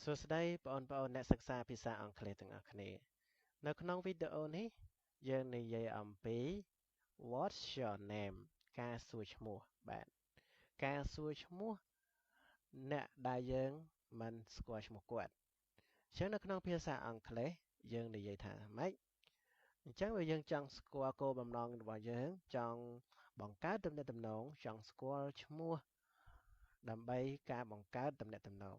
សួស្តីបងប្អូនអ្នកសិក្សាភាសាអង់គ្លេសទាំងអស់គ្នានៅក្នុងវីដេអូនេះយើងនិយាយអំពី What's your name ការសួរឈ្មោះបាទការសួរឈ្មោះអ្នកដែលយើងមិនស្គាល់ឈ្មោះគាត់អញ្ចឹងនៅក្នុងភាសាអង់គ្លេសយើងនិយាយថាម៉េចអញ្ចឹងបើយើងចង់ស្គាល់គោលបំណងរបស់យើងចង់បង្កើតទំនាក់ទំនងចង់ស្គាល់ឈ្មោះដើម្បីការបង្កើតទំនាក់ទំនង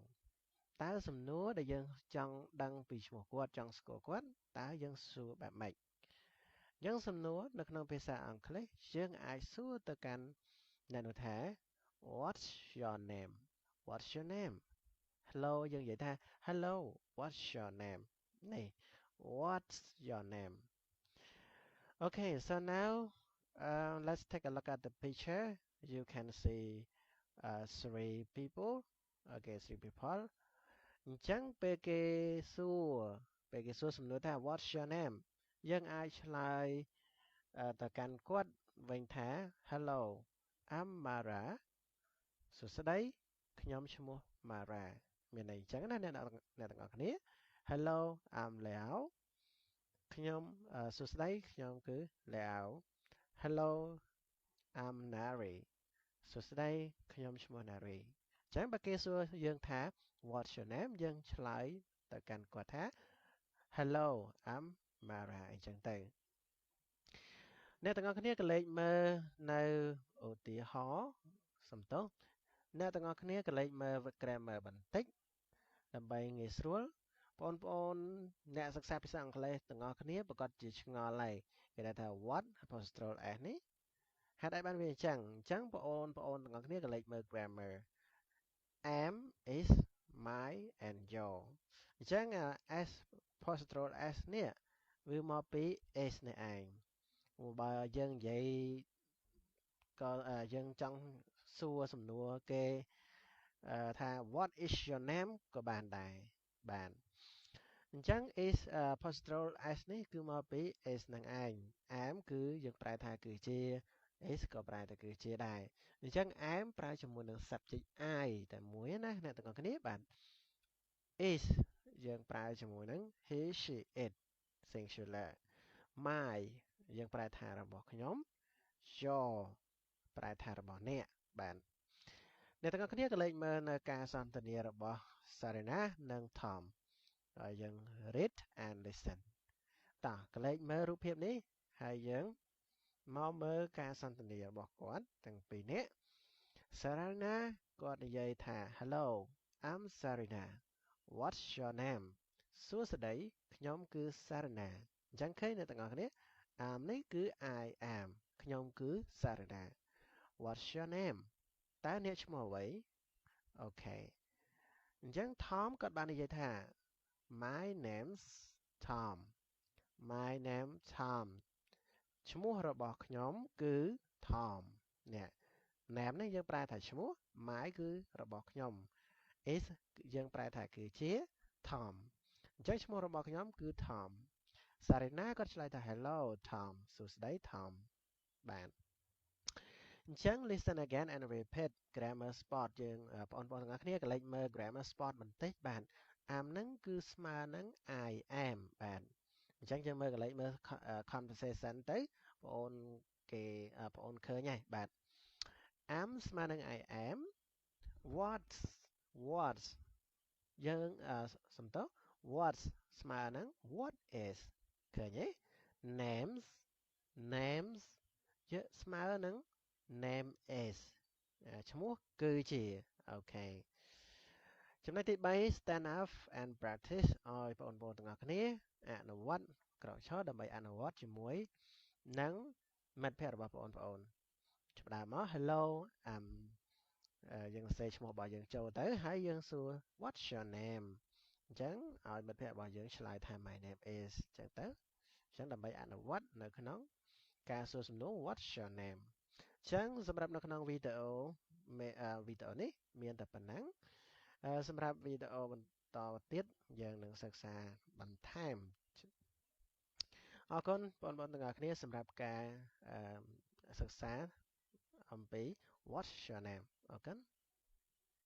តើសំណួរដែលយើងចង់ដឹងពីឈ្មោះគាត់ចង់ស្គាល់គាត់តើយើងសួរបែបម៉េចអញ្ចឹងសំណួរនៅក្នុងភាសាអង់គ្លេសយើងអាចសួរទៅកាន់អ្នកនោះថា What's your name What's your name Hello យើងនិយាយថា Hello What's your name នេះ What's your name Okay so now let's take a look at the picture you can see three people okay three peopleអញ្ចឹងពេលគេសួរសំណួរថា What's your name យើងអាចឆ្លើយទៅកាន់គាត់វិញថា Hello I'm Mara សួស្តីខ្ញុំឈ្មោះ Mara មានន័យអញ្ចឹងណាអ្នកទាំងអស់គ្នា Hello I'm Leo ខ្ញុំសួស្តីខ្ញុំគឺ Leo Hello I'm Nari សួស្តីខ្ញុំឈ្មោះ Nari អញ្ចឹងបើគេសួរយើងថា What's your name យើងឆ្លើយទៅកាន់គាត់ថា Hello I'm Mara អញ្ចឹងទៅអ្នកទាំងអស់គ្នាក៏លេខមើលនៅឧទាហរណ៍សំទោសអ្នកទាំងអស់គ្នាក៏លេខមើល grammar បន្តិចដើម្បីងាយស្រួលបងប្អូនអ្នកសិក្សាភាសាអង់គ្លេសទាំងអស់គ្នាប្រកាសជាឆ្ងល់ហើយគេថា what apostrophe s នេះហេតុអីបានវាអញ្ចឹងបងប្អូនទាំងអស់គ្នាក៏លេខមើល grammar am is my and your អញ្ចឹង s apostrophe s នេះវាមកពី s នេះឯងបើយើងនិយាយក៏យើងចង់សួរសំណួរគេថា what is your name ក៏បានដែរបានអញ្ចឹង is apostrophe s នេះគឺមកពី s នឹងឯង am គឺយើងប្រែថាគឺជា is ក៏ប្រែថាគឺជាដែរអញ្ចឹង am ប្រើជាមួយនឹង subject I តែមួយណាអ្នកទាំងអស់គ្នាបាទ is យើងប្រើជាមួយនឹង he she it singular my យើងប្រែថារបស់ខ្ញុំ your ប្រែថារបស់អ្នកបាទអ្នកទាំងអស់គ្នាក៏លេចមើលនៅការសន្ទនារបស់ Sarina និង Tom ហើយយើង read and listen តោះក៏លេចមើលរូបភាពនេះហើយយើងមកមើលការសន្ទនារបស់គាត់ទាំងពីរនាក់ Sarina គាត់និយាយថា Hello I'm Sarina What's your name សួស្តីខ្ញុំគឺ Sarina អញ្ចឹងឃើញអ្នកទាំងអស់គ្នា am នេះគឺ I am ខ្ញុំគឺ Sarina What's your name តើអ្នកឈ្មោះអ្វីអូខេអញ្ចឹង Tom គាត់បាននិយាយថា My name's Tom My name Tom ឈ្មោះរបស់ខ្ញុំគឺ Tom នេះ name នេះយើងប្រែថាឈ្មោះ my គឺរបស់ខ្ញុំ is យើងប្រែថាគឺជា Tom អញ្ចឹងឈ្មោះរបស់ខ្ញុំគឺ Tom Sarina គាត់ឆ្លើយថា Hello Tom សួស្តី Tom បាទអញ្ចឹង listen again and repeat grammar spot យើងបងប្អូនទាំងអស់គ្នាក៏លេចមើល grammar spot បន្តិចបាទ am ហ្នឹងគឺស្មើនឹង I am បាទអញ្ចឹងយើងមើលកលេចមើល conversation ទៅបងអូនគេបងអូនឃើញហើយបាទ am ស្មើនឹង I am what យើងសំទោស what ស្មើនឹង what is ឃើញទេ names យើងស្មើនឹង name is ឈ្មោះគឺជាអូខេចំណុចទី3 stand up and practice ឲ្យបងប្អូនទាំងអស់គ្នាអនុវត្តក្រោកឈរដើម្បីអនុវត្តជាមួយនឹងមិត្តភ័ក្តិរបស់បងប្អូនចាប់ដើមមក Hello យើងសរសេរឈ្មោះរបស់យើងចូលទៅហើយយើងសួរ What's your name អញ្ចឹងឲ្យមិត្តភ័ក្តិរបស់យើងឆ្លើយថា My name is អញ្ចឹងទៅអញ្ចឹងដើម្បីអនុវត្តនៅក្នុងការសួរសំណួរ What's your name អញ្ចឹងសម្រាប់នៅក្នុងវីដេអូនេះមានតែប៉ុណ្ណឹងសម្រាប់វីដេអូបន្តទៀតយើងនឹងសិក្សាបន្ថែមអរគុណបងប្អូនទាំងអស់គ្នាសម្រាប់ការសិក្សាអំពី What's your name អរគុណ